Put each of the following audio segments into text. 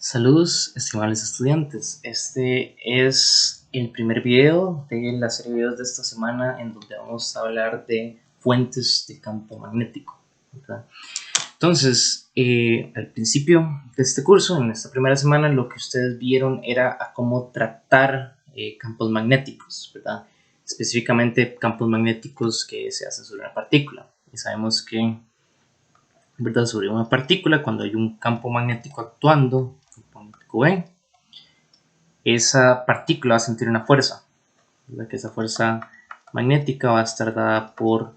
Saludos, estimables estudiantes. Este es el primer video de la serie de videos de esta semana en donde vamos a hablar de fuentes de campo magnético, ¿verdad? Entonces, al principio de este curso, en esta primera semana, lo que ustedes vieron era a cómo tratar campos magnéticos, ¿verdad? Específicamente campos magnéticos que se hacen sobre una partícula. Y sabemos que, ¿verdad? Sobre una partícula, cuando hay un campo magnético actuando, B, esa partícula va a sentir una fuerza, ¿verdad? Que esa fuerza magnética va a estar dada por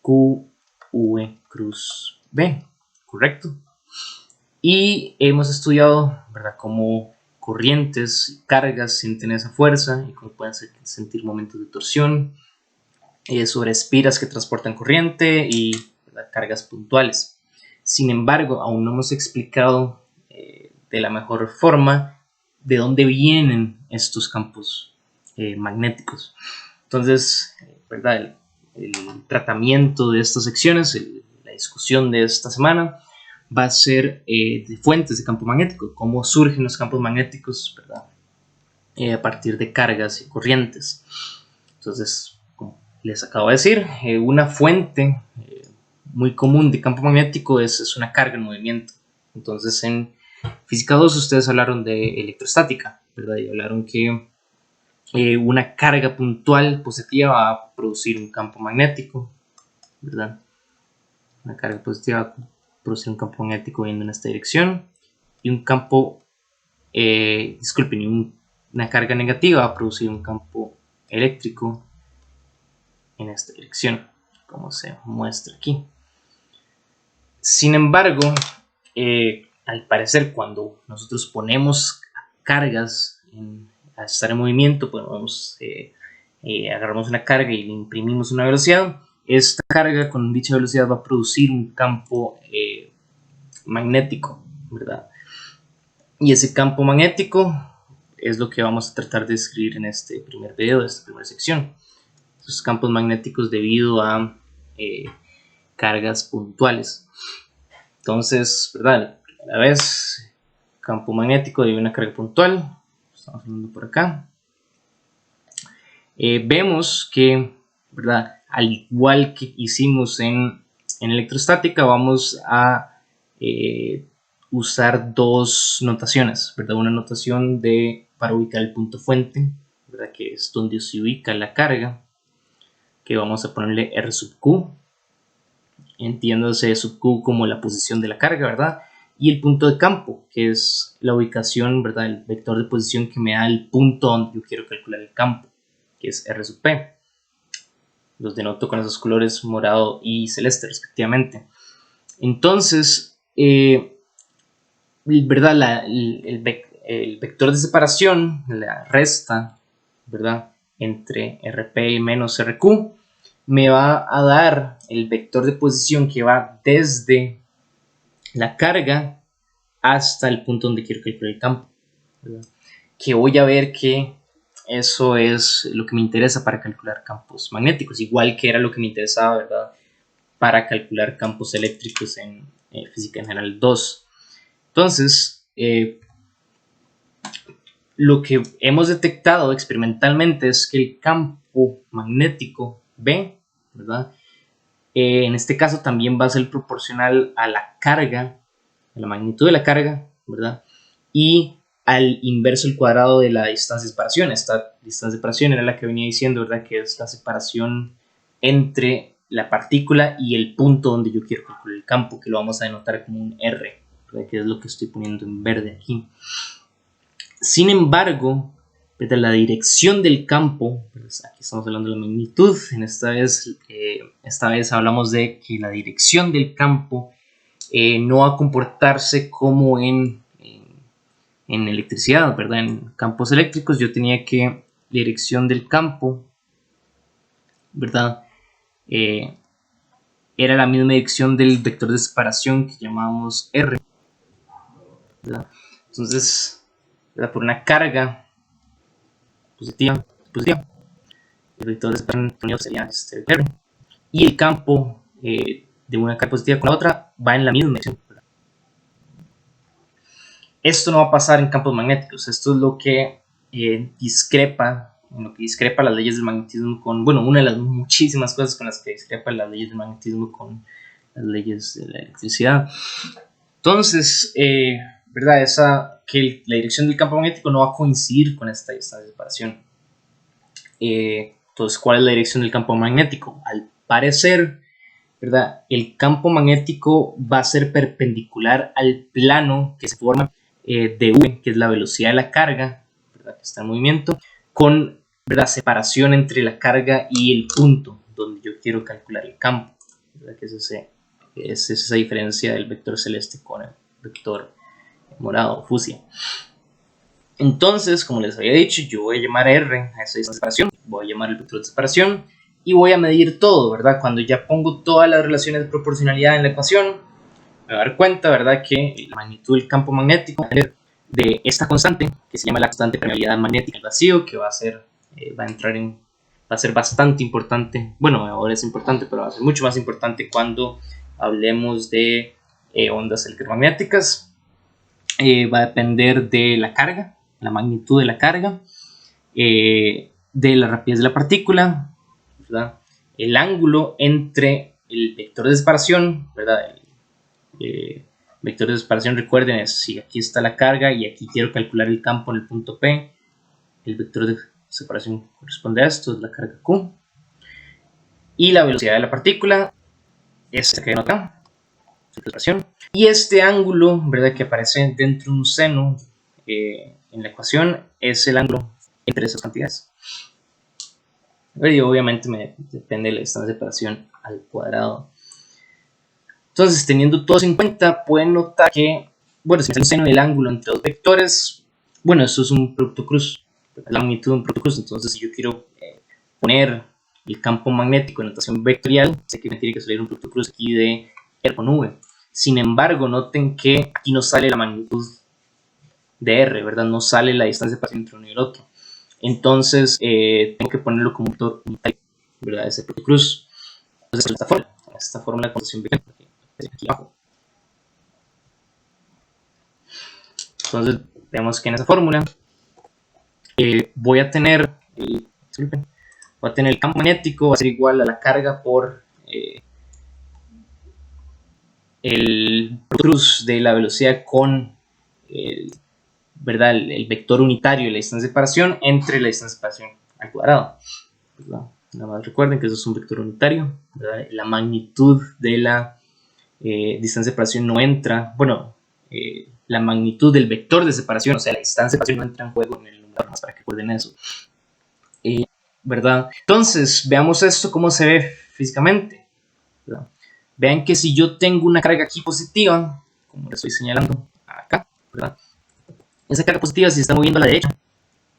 QV cruz B, ¿correcto? Y hemos estudiado, ¿verdad?, cómo corrientes y cargas sienten esa fuerza y cómo pueden sentir momentos de torsión, sobre espiras que transportan corriente y, ¿verdad?, cargas puntuales. Sin embargo, aún no hemos explicado de la mejor forma de dónde vienen estos campos magnéticos. Entonces, ¿verdad?, el tratamiento de estas secciones, la discusión de esta semana va a ser de fuentes de campo magnético, cómo surgen los campos magnéticos, ¿verdad?, a partir de cargas y corrientes. Entonces, como les acabo de decir, una fuente muy común de campo magnético es una carga en movimiento. Entonces, en Física 2 ustedes hablaron de electrostática, ¿verdad? Y hablaron que una carga puntual positiva va a producir un campo magnético, ¿verdad? Una carga positiva va a producir un campo magnético yendo en esta dirección, y un campo, una carga negativa va a producir un campo eléctrico en esta dirección, como se muestra aquí. Sin embargo, al parecer, cuando nosotros ponemos cargas a estar en movimiento, podemos agarramos una carga y le imprimimos una velocidad. Esta carga con dicha velocidad va a producir un campo magnético, ¿verdad? Y ese campo magnético es lo que vamos a tratar de describir en este primer video, de esta primera sección. Esos campos magnéticos debido a cargas puntuales. Entonces, ¿verdad? A la vez, campo magnético de una carga puntual. Estamos hablando por acá. Vemos que, ¿verdad?, al igual que hicimos en electrostática, vamos a usar dos notaciones, ¿verdad? Una notación para ubicar el punto fuente, ¿verdad?, que es donde se ubica la carga, que vamos a ponerle R sub Q, entiéndase sub Q como la posición de la carga, ¿verdad? Y el punto de campo, que es la ubicación, ¿verdad?, el vector de posición que me da el punto donde yo quiero calcular el campo, que es R sub P. Los denoto con esos colores morado y celeste respectivamente. Entonces, ¿verdad?, el vector de separación, la resta, ¿verdad?, entre RP menos RQ, me va a dar el vector de posición que va desde la carga hasta el punto donde quiero calcular el campo, ¿verdad? Que voy a ver que eso es lo que me interesa para calcular campos magnéticos, igual que era lo que me interesaba, ¿verdad?, para calcular campos eléctricos en Física en General 2. Entonces, lo que hemos detectado experimentalmente es que el campo magnético B, ¿verdad?, en este caso también va a ser proporcional a la carga, a la magnitud de la carga, ¿verdad?, y al inverso al cuadrado de la distancia de separación. Esta distancia de separación era la que venía diciendo, ¿verdad?, que es la separación entre la partícula y el punto donde yo quiero calcular el campo, que lo vamos a denotar como un R, ¿verdad?, que es lo que estoy poniendo en verde aquí. Sin embargo, ¿verdad?, la dirección del campo, pues aquí estamos hablando de la magnitud, en esta vez hablamos de que la dirección del campo no va a comportarse como en electricidad, ¿verdad? En campos eléctricos yo tenía que la dirección del campo, ¿verdad?, era la misma dirección del vector de separación que llamábamos R, ¿verdad? Entonces, ¿verdad?, por una carga positiva, el vector de separación sería R, y el campo de una carga positiva con la otra va en la misma dirección, ¿verdad? Esto no va a pasar en campos magnéticos. Esto es lo que discrepa las leyes del magnetismo con, bueno, una de las muchísimas cosas con las que discrepa las leyes del magnetismo con las leyes de la electricidad. Entonces, ¿verdad? Que la dirección del campo magnético no va a coincidir con esta distancia de separación. Entonces, ¿cuál es la dirección del campo magnético? Al parecer, ¿verdad? El campo magnético va a ser perpendicular al plano que se forma de V, que es la velocidad de la carga, ¿verdad? Que está en movimiento, con, ¿verdad?, separación entre la carga y el punto donde yo quiero calcular el campo, ¿verdad? Que es esa diferencia del vector celeste con el vector morado, fucsia. Entonces, como les había dicho, yo voy a llamar a R a esa distancia de separación, voy a llamar el vector de separación y voy a medir todo, ¿verdad? Cuando ya pongo todas las relaciones de proporcionalidad en la ecuación, me voy a dar cuenta, ¿verdad?, que la magnitud del campo magnético de esta constante, que se llama la constante de permeabilidad magnética al vacío, que va a ser bastante importante. Bueno, ahora es importante, pero va a ser mucho más importante cuando hablemos de ondas electromagnéticas. Va a depender de la carga, la magnitud de la carga, de la rapidez de la partícula, ¿verdad?, el ángulo entre el vector de separación, ¿verdad? El vector de separación, recuerden, es si aquí está la carga y aquí quiero calcular el campo en el punto P, el vector de separación corresponde a esto, es la carga Q, y la velocidad de la partícula, esta que nota, y este ángulo, ¿verdad?, que aparece dentro de un seno en la ecuación, es el ángulo entre esas cantidades. Y obviamente depende de la distancia de separación al cuadrado. Entonces, teniendo todo eso en cuenta, pueden notar que, bueno, si me sale un seno del ángulo entre dos vectores, bueno, eso es un producto cruz, la magnitud de un producto cruz. Entonces, si yo quiero poner el campo magnético en notación vectorial, sé que me tiene que salir un producto cruz aquí de R con V. Sin embargo, noten que aquí no sale la magnitud de R, ¿verdad? No sale la distancia de separación entre uno y el otro. Entonces, tengo que ponerlo como un vector unitario, ¿verdad? Ese producto cruz. Entonces, esta fórmula de conversión vectorial aquí abajo. Entonces, vemos que en esa fórmula voy a tener el campo magnético, va a ser igual a la carga por el cruz de la velocidad con ¿verdad?, el vector unitario de la distancia de separación entre la distancia de separación al cuadrado, ¿verdad? Nada más recuerden que eso es un vector unitario, ¿verdad? La magnitud de la distancia de separación no entra, bueno, la magnitud del vector de separación, o sea, la distancia de separación no entra en juego en el numerador, más para que recuerden eso, ¿verdad? Entonces, veamos esto cómo se ve físicamente, ¿verdad? Vean que si yo tengo una carga aquí positiva, como le estoy señalando acá, ¿verdad?, esa carga positiva se está moviendo a la derecha,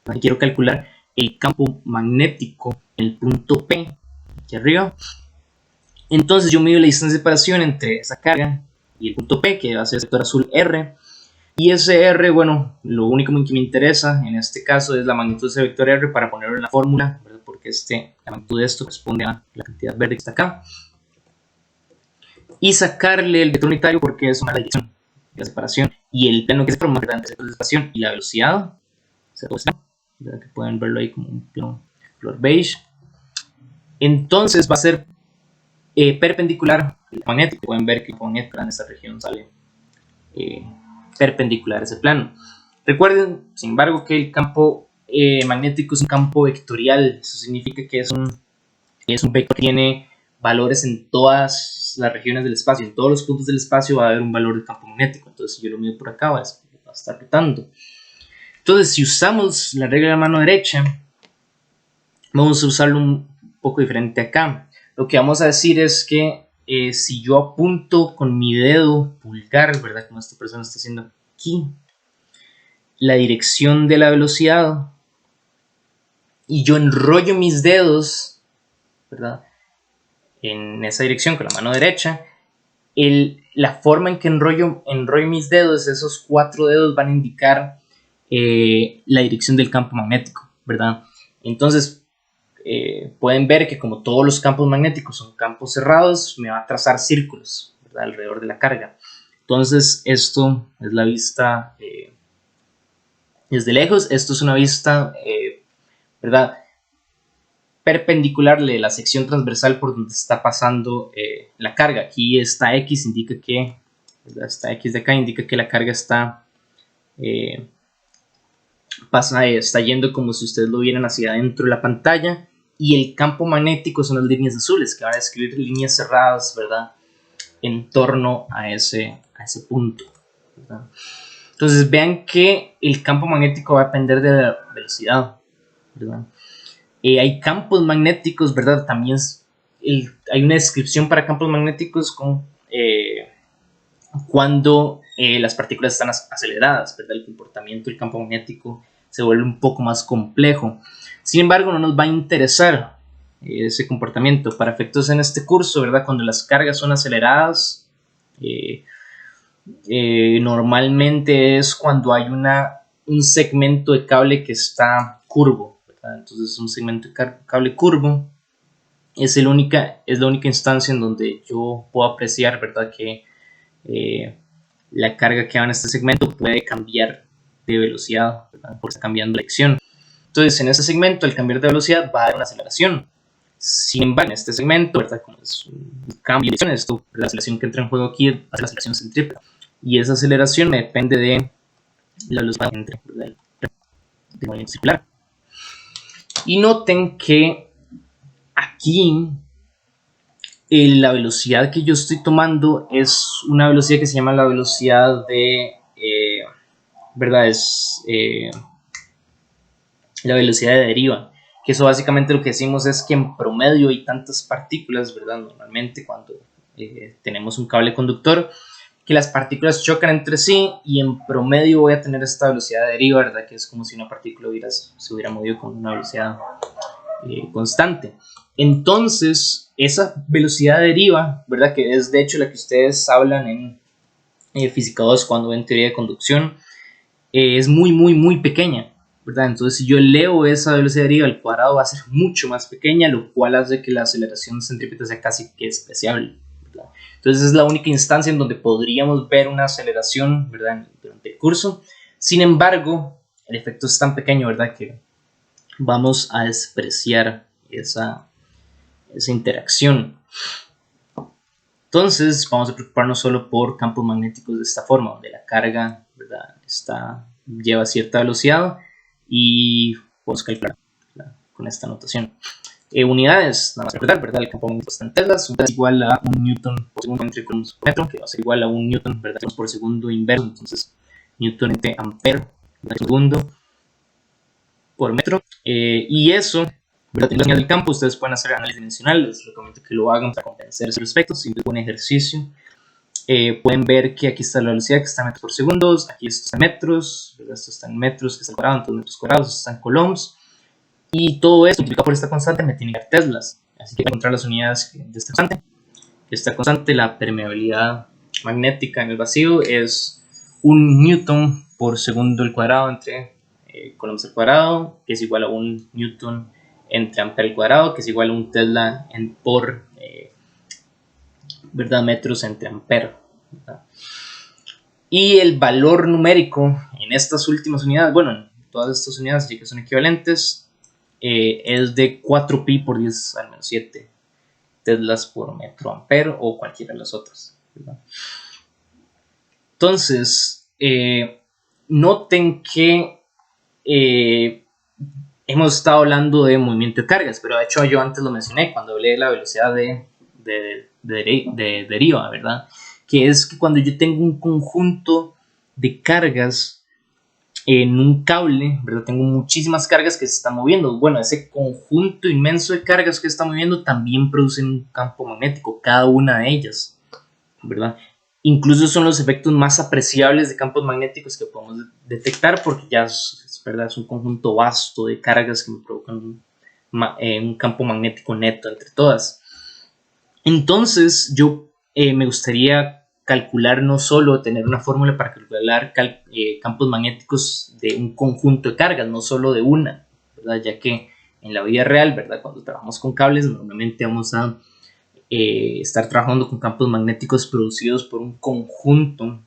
¿verdad?, y quiero calcular el campo magnético en el punto P, aquí arriba. Entonces yo mido la distancia de separación entre esa carga y el punto P, que va a ser el sector azul R, y ese R, bueno, lo único que me interesa en este caso es la magnitud de ese vector R para ponerlo en la fórmula, ¿verdad?, porque la magnitud de esto corresponde a la cantidad verde que está acá, y sacarle el vector unitario porque es una dirección de la separación, y el plano que se forma entre el sector de separación y la velocidad, que pueden verlo ahí como un plano color beige. Entonces va a ser perpendicular al magnético. Pueden ver que el magnético en esta región sale perpendicular a ese plano. Recuerden, sin embargo, que el campo magnético es un campo vectorial. Eso significa que es un vector que tiene valores en todas las regiones del espacio. En todos los puntos del espacio va a haber un valor de campo magnético. Entonces, si yo lo mido por acá, va a estar rotando. Entonces, si usamos la regla de la mano derecha, vamos a usarlo un poco diferente acá. Lo que vamos a decir es que si yo apunto con mi dedo pulgar, ¿verdad?, como esta persona está haciendo aquí, la dirección de la velocidad, y yo enrollo mis dedos, ¿verdad?, en esa dirección con la mano derecha, la forma en que enrollo mis dedos, esos 4 dedos van a indicar la dirección del campo magnético, ¿verdad? Entonces, pueden ver que como todos los campos magnéticos son campos cerrados, me va a trazar círculos, ¿verdad?, alrededor de la carga. Entonces, esto es la vista Desde lejos, esto es una vista, ¿verdad?, perpendicular de la sección transversal por donde está pasando la carga. Aquí esta X indica que, ¿verdad?, esta X de acá indica que la carga está, está yendo como si ustedes lo vieran hacia adentro de la pantalla, y el campo magnético son las líneas azules que van a describir líneas cerradas, ¿verdad?, en torno a ese punto, ¿verdad? Entonces vean que el campo magnético va a depender de la velocidad, ¿verdad? Hay campos magnéticos, ¿verdad? También hay una descripción para campos magnéticos con cuando las partículas están aceleradas, ¿verdad? El comportamiento del campo magnético se vuelve un poco más complejo. Sin embargo, no nos va a interesar ese comportamiento. Para efectos en este curso, ¿verdad?, cuando las cargas son aceleradas, normalmente es cuando hay un segmento de cable que está curvo, ¿verdad? Entonces un segmento de cable curvo es la única instancia en donde yo puedo apreciar, ¿verdad?, que la carga que va en este segmento puede cambiar de velocidad, ¿verdad?, porque está cambiando de dirección. Entonces en ese segmento, al cambiar de velocidad, va a dar una aceleración. Sin embargo, en este segmento, ¿verdad?, como es un cambio de dirección, la aceleración que entra en juego aquí es la aceleración centrípeta. Y esa aceleración depende de la velocidad del movimiento circular. Y noten que aquí la velocidad que yo estoy tomando es una velocidad que se llama la velocidad de, ¿verdad? Es la velocidad de deriva. Que eso básicamente lo que decimos es que en promedio hay tantas partículas, ¿verdad? Normalmente cuando tenemos un cable conductor, que las partículas chocan entre sí y en promedio voy a tener esta velocidad de deriva, ¿verdad?, que es como si una partícula se hubiera movido con una velocidad constante. Entonces, esa velocidad de deriva, ¿verdad?, que es de hecho la que ustedes hablan en Física 2 cuando ven teoría de conducción, es muy pequeña, ¿verdad? Entonces, si yo elevo esa velocidad de deriva al cuadrado, va a ser mucho más pequeña, lo cual hace que la aceleración centrípeta sea casi que despreciable, ¿verdad? Entonces es la única instancia en donde podríamos ver una aceleración, ¿verdad?, durante el curso. Sin embargo, el efecto es tan pequeño, ¿verdad?, que vamos a despreciar esa interacción. Entonces vamos a preocuparnos solo por campos magnéticos de esta forma, donde la carga, ¿verdad?, lleva cierta velocidad y podemos calcular, ¿verdad?, con esta notación. Unidades, nada más recordar, ¿verdad?, el campo magnético está en teslas, es igual a un newton por segundo entre coulombs por metro, que va a ser igual a un newton, ¿verdad?, por segundo inverso, entonces newton entre ampere por segundo por metro, y eso, ¿verdad?, teniendo señal del campo, ustedes pueden hacer análisis dimensional. Les recomiendo que lo hagan para convencerse al respecto. Si es un ejercicio, pueden ver que aquí está la velocidad, que está en metros por segundo, aquí esto está en metros, ¿verdad?, esto está en metros, que está al cuadrado, entonces metros cuadrados, esto está en coulombs, y todo esto multiplicado por esta constante me tiene que dar teslas. Así que voy a encontrar las unidades de esta constante. Esta constante, la permeabilidad magnética en el vacío, es un newton por segundo al cuadrado entre coulombs al cuadrado, que es igual a un newton entre ampere al cuadrado, que es igual a un tesla por ¿verdad?, metros entre ampere, ¿verdad? Y el valor numérico en estas últimas unidades, bueno, en todas estas unidades, ya que son equivalentes, es de 4pi por 10 al menos 7 teslas por metro ampere o cualquiera de las otras, ¿verdad? Entonces, noten que hemos estado hablando de movimiento de cargas, pero de hecho yo antes lo mencioné cuando hablé de la velocidad de deriva, ¿verdad?, que es que cuando yo tengo un conjunto de cargas en un cable, ¿verdad?, tengo muchísimas cargas que se están moviendo. Bueno, ese conjunto inmenso de cargas que se está moviendo también producen un campo magnético, cada una de ellas, ¿verdad? Incluso son los efectos más apreciables de campos magnéticos que podemos detectar, porque ya ¿verdad?, es un conjunto vasto de cargas que me provocan un campo magnético neto entre todas. Entonces yo me gustaría calcular, no solo tener una fórmula para calcular campos magnéticos de un conjunto de cargas, no solo de una, ¿verdad?, ya que en la vida real, ¿verdad?, cuando trabajamos con cables, normalmente vamos a estar trabajando con campos magnéticos producidos por un conjunto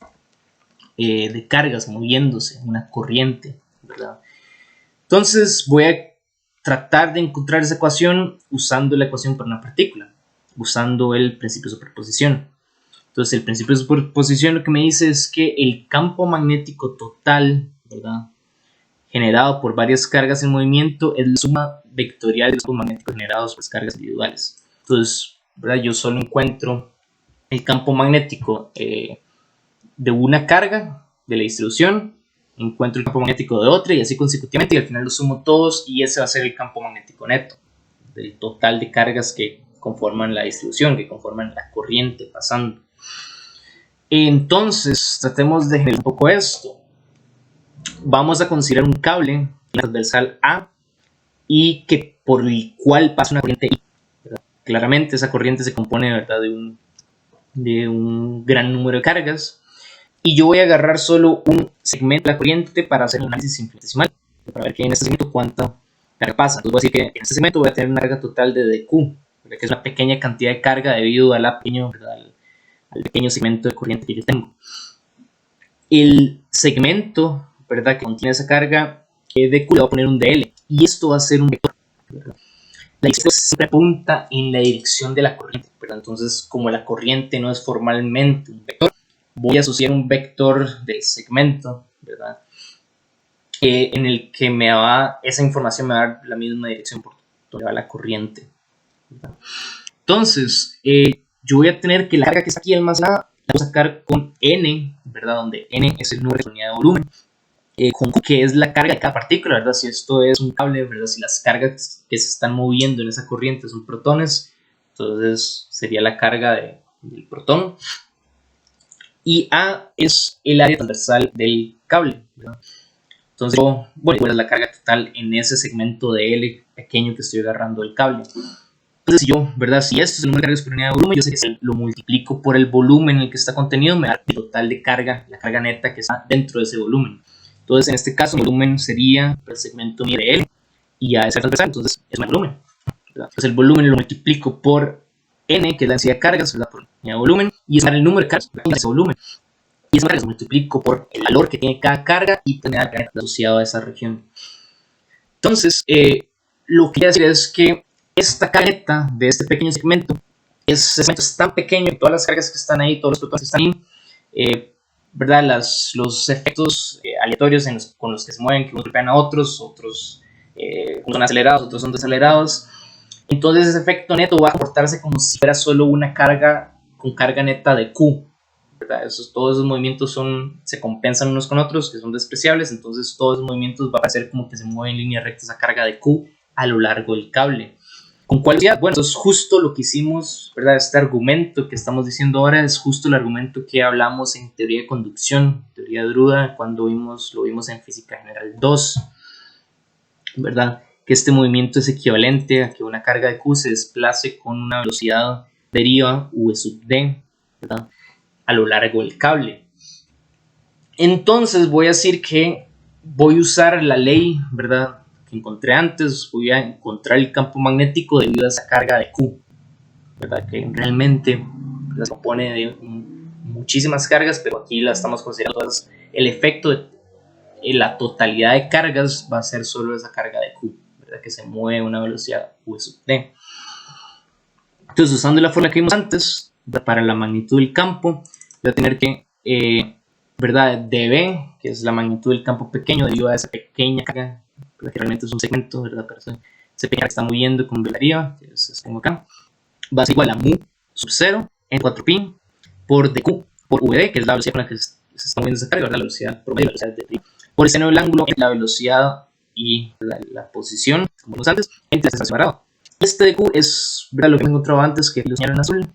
de cargas moviéndose, una corriente, ¿verdad? Entonces voy a tratar de encontrar esa ecuación usando la ecuación para una partícula, usando el principio de superposición. Entonces el principio de superposición lo que me dice es que el campo magnético total, ¿verdad?, generado por varias cargas en movimiento es la suma vectorial de los campos magnéticos generados por las cargas individuales. Entonces, ¿verdad?, yo solo encuentro el campo magnético de una carga de la distribución, encuentro el campo magnético de otra y así consecutivamente, y al final los sumo todos y ese va a ser el campo magnético neto del total de cargas que conforman la distribución, que conforman la corriente pasando. Entonces, tratemos de generar un poco esto. Vamos a considerar un cable transversal A y que por el cual pasa una corriente I, ¿verdad? Claramente esa corriente se compone, ¿verdad?, de un gran número de cargas, y yo voy a agarrar solo un segmento de la corriente para hacer un análisis infinitesimal, para ver que en este segmento cuánta carga pasa. Entonces voy a decir que en este segmento voy a tener una carga total de dQ, ¿verdad?, que es una pequeña cantidad de carga debido a al pequeño segmento de corriente que yo tengo. El segmento, ¿verdad?, que contiene esa carga dQ le voy a poner un dL, y esto va a ser un vector, ¿verdad? La dirección siempre apunta en la dirección de la corriente, ¿verdad? Entonces, como la corriente no es formalmente un vector, voy a asociar un vector del segmento, ¿verdad?, en el que esa información me va a dar la misma dirección por donde va la corriente, ¿verdad? Entonces, yo voy a tener que la carga que está aquí almacenada la voy a sacar con N, ¿verdad?, donde N es el número de unidad de volumen, con Q, que es la carga de cada partícula, ¿verdad? Si esto es un cable, ¿verdad?, si las cargas que se están moviendo en esa corriente son protones, entonces sería la carga del protón. Y A es el área transversal del cable, ¿verdad? Entonces, bueno, es la carga total en ese segmento de L pequeño que estoy agarrando del cable. Entonces, si esto es el número de cargas por unidad de volumen, yo sé que si lo multiplico por el volumen en el que está contenido, me da el total de carga, la carga neta que está dentro de ese volumen. Entonces, en este caso, el volumen sería el segmento de L y A es el transversal, entonces es el volumen, ¿verdad? Entonces, el volumen lo multiplico por N, que es la densidad de cargas, ¿verdad?, por unidad de volumen, y es el número de cargas de ese volumen. Y esa carga lo multiplico por el valor que tiene cada carga y tener la carga asociada a esa región. Entonces, lo que quiero decir es que esta carga neta de este pequeño segmento, ese segmento es tan pequeño y todas las cargas que están ahí, todos los protones que están ahí, ¿verdad?, los efectos aleatorios con los que se mueven, que unos golpean a otros son acelerados, otros son desacelerados. Entonces ese efecto neto va a comportarse como si fuera solo una carga con carga neta de Q, ¿verdad? Todos esos movimientos se compensan unos con otros, que son despreciables, entonces todos esos movimientos va a parecer como que se mueve en línea recta esa carga de Q a lo largo del cable. ¿Con cuál velocidad? Bueno, eso es justo lo que hicimos, ¿verdad? Este argumento que estamos diciendo ahora es justo el argumento que hablamos en teoría de conducción, teoría de Drude, cuando lo vimos en Física General 2, ¿verdad? Que este movimiento es equivalente a que una carga de Q se desplace con una velocidad deriva V sub D, ¿verdad?, a lo largo del cable. Entonces voy a decir que voy a usar la ley, ¿verdad?, que encontré antes. Voy a encontrar el campo magnético debido a esa carga de Q, ¿verdad?, que realmente se compone de muchísimas cargas, pero aquí la estamos considerando todas. El efecto de la totalidad de cargas va a ser solo esa carga de Q, ¿verdad?, que se mueve a una velocidad V sub D. Entonces, usando la fórmula que vimos antes, para la magnitud del campo, voy a tener que, ¿verdad?, dB, que es la magnitud del campo pequeño debido a esa pequeña carga, que realmente es un segmento, ¿verdad?, pero esa pequeña que está moviendo con velocidad, que es como acá, va a ser igual a mu sub 0 en 4pi por dq por vd, que es la velocidad con la que se está moviendo esa carga, ¿verdad?, la velocidad promedio, la velocidad de pi, por el seno del ángulo entre la velocidad y la posición, como vimos antes, entre el espacio separado. Este dq es, ¿verdad?, lo que me encontraba antes, que lo señalo en azul,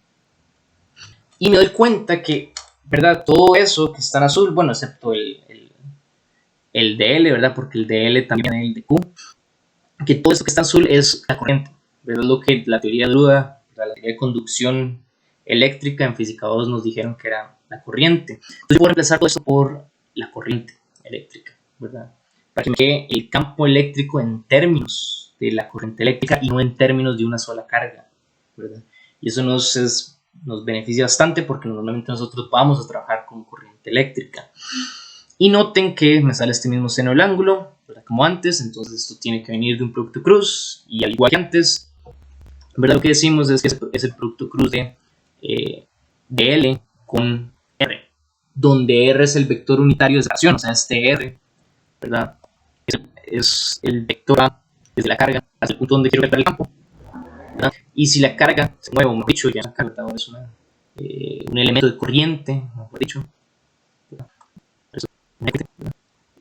y me doy cuenta que, ¿verdad?, todo eso que está en azul, bueno, excepto el dl, ¿verdad?, porque el dl también es el dq, que todo eso que está en azul es la corriente, ¿verdad?, lo que la teoría de Drude, la teoría de conducción eléctrica en física 2 nos dijeron que era la corriente. Entonces yo puedo reemplazar todo eso por la corriente eléctrica, ¿verdad?, para que me quede el campo eléctrico en términos de la corriente eléctrica y no en términos de una sola carga, ¿verdad? Y eso nos beneficia bastante porque normalmente nosotros vamos a trabajar con corriente eléctrica. Y noten que me sale este mismo seno del ángulo, como antes, entonces esto tiene que venir de un producto cruz, y al igual que antes, ¿verdad? Lo que decimos es que es el producto cruz de L con R, donde R es el vector unitario de separación, o sea, este R, ¿verdad? Es el vector A desde la carga hasta el punto donde quiero cargar el campo, ¿verdad? Y si la carga se mueve, mejor dicho, ya la carga es un elemento de corriente, mejor dicho,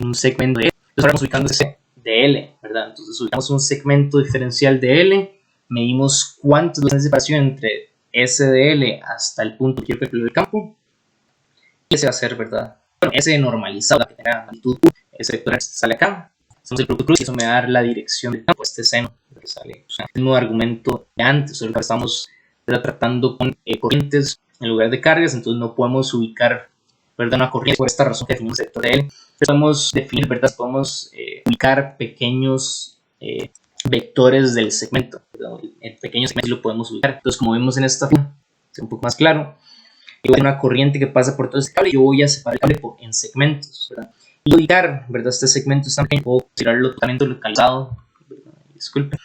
un segmento de L. Entonces ahora vamos ubicando ese de L, ¿verdad? Entonces ubicamos un segmento diferencial de L, medimos cuánto es la separación entre S de L hasta el punto que quiero calcular el campo, y ese va a ser, ¿verdad? Bueno, S normalizado, que tenga magnitud U, ese vector que sale acá, hacemos el producto cruz y eso me va a dar la dirección del campo, este seno que sale, o sea, el mismo argumento de antes, solo que estamos tratando con corrientes en lugar de cargas, entonces no podemos ubicar, ¿verdad?, una corriente por esta razón que definimos el vector de L. Podemos definir, ¿verdad?, podemos ubicar pequeños vectores del segmento, ¿verdad? El pequeño segmento lo podemos ubicar. Entonces, como vemos en esta figura, es un poco más claro, yo tengo una corriente que pasa por todo este cable y yo voy a separar el cable en segmentos, ¿verdad? Y ubicar, ¿verdad?, este segmento es tan pequeño, puedo considerarlo totalmente localizado, ¿verdad? Disculpe,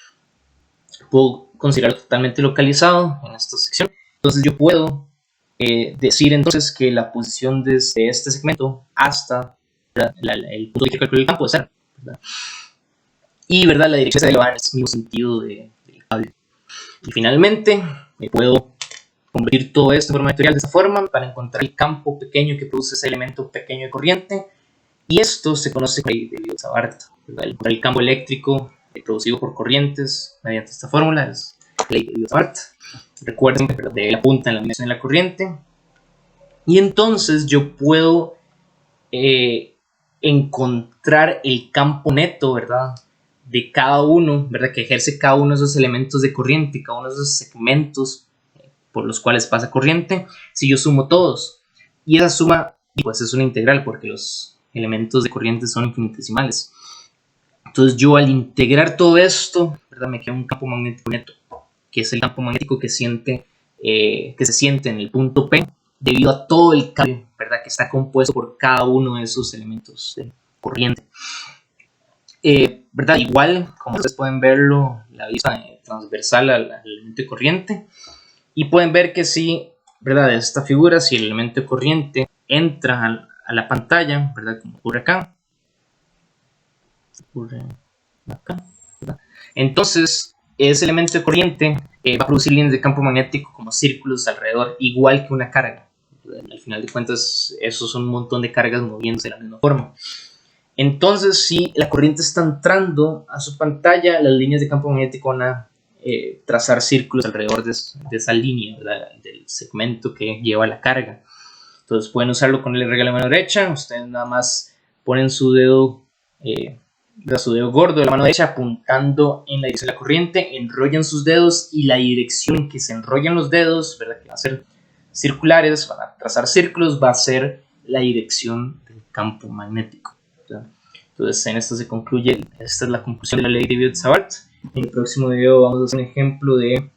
puedo considerarlo totalmente localizado en esta sección. Entonces yo puedo decir entonces que la posición desde este segmento hasta el punto que calcula el campo es cero, ¿verdad? Y, ¿verdad?, la dirección se va en el mismo sentido del cable. Y finalmente me puedo convertir todo esto en forma vectorial de esta forma para encontrar el campo pequeño que produce ese elemento pequeño de corriente, y esto se conoce como ley de Biot-Savart, ¿verdad? El campo eléctrico producido por corrientes mediante esta fórmula es ley de Biot-Savart. Recuerden que de la punta en la medición de la corriente, y entonces yo puedo encontrar el campo neto, ¿verdad?, de cada uno, ¿verdad?, que ejerce cada uno de esos elementos de corriente, cada uno de esos segmentos por los cuales pasa corriente, si yo sumo todos. Y esa suma, pues, es una integral porque los elementos de corriente son infinitesimales. Entonces yo, al integrar todo esto, ¿verdad?, me queda un campo magnético neto, que es el campo magnético que se siente en el punto P debido a todo el cable, ¿verdad?, que está compuesto por cada uno de esos elementos de corriente. ¿Verdad? Igual, como ustedes pueden verlo, la vista transversal al elemento de corriente, y pueden ver que si, ¿verdad?, de esta figura, si el elemento de corriente entra a la pantalla, ¿verdad?, como ocurre acá, ¿verdad?, entonces ese elemento de corriente va a producir líneas de campo magnético como círculos alrededor, igual que una carga. Al final de cuentas, esos son un montón de cargas moviéndose de la misma forma. Entonces, si la corriente está entrando a su pantalla, las líneas de campo magnético van a trazar círculos alrededor de esa línea, ¿verdad?, del segmento que lleva la carga. Entonces pueden usarlo con el regla de la mano derecha. Ustedes nada más ponen su dedo gordo de la mano derecha apuntando en la dirección de la corriente, enrollan sus dedos y la dirección en que se enrollan los dedos, ¿verdad?, que van a ser circulares, van a trazar círculos, va a ser la dirección del campo magnético, ¿verdad? Entonces en esto se concluye, esta es la conclusión de la ley de Biot-Savart. En el próximo video vamos a hacer un ejemplo de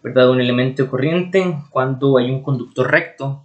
¿verdad?, un elemento de corriente cuando hay un conductor recto